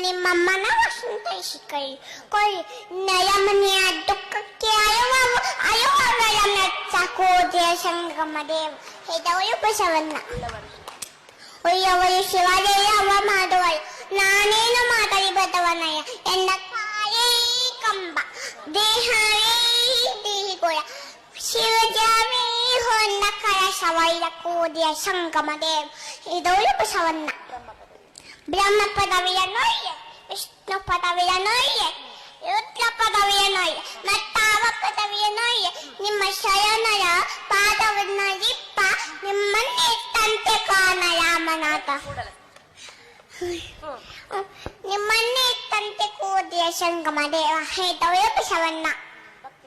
ನಿಮ್ಮಮ್ಮನ ಸಂತೈಸಿಕೊಳ್ಳಿ ನಯಮನೆಯ ದುಃಖಕ್ಕೆ ಅಯುವಗಳ ಮೆಚ್ಚಕೋದೆಯ ಸಂಗಮ ದೇವ ಹೆದವಳು ಬಸವಣ್ಣ ಒಯ್ಯವಳು ಶಿವಜಯ ಅವ ಮಾಡುವಳು ನಾನೇನು ಮಾತಲಿ ಬದವನಯ್ಯ ಎನ್ನ ಕಾಯೇ ಕಂಬ ದೇಹವೇ ದೇಹಿಗೋಳ ಶಿವಜಾವೇ ಹೊನ್ನ ಕಳಸವೈಲ ಕೋದೆಯ ಸಂಗಮ ದೇವ ಹೆದವಳು ಬಸವಣ್ಣ ಬ್ರಹ್ಮ ಪದವಿಯ ನೋಯ್ಯ ವಿಷ್ಣು ಪದವಿಯ ನೋಯ್ಯ ರುದ್ರ ಪದವಿಯ ನೋಯ್ಯ ಮತ್ತಾವ ಪದವಿಯ ನೋಯ್ಯ ನಿಮ್ಮ ಶಯನರ ಪಾದವನ್ನರಿಪ್ಪ ನಿಮ್ಮನ್ನೇ ತಂತೆ ಕಾಣ ರಾಮನಾಥ ನಿಮ್ಮನ್ನೇ ತಂತೆ ಕೋದೆಯ ಸಂಗಮ ದೇವ ಹೇತವೇ ಬಸವಣ್ಣ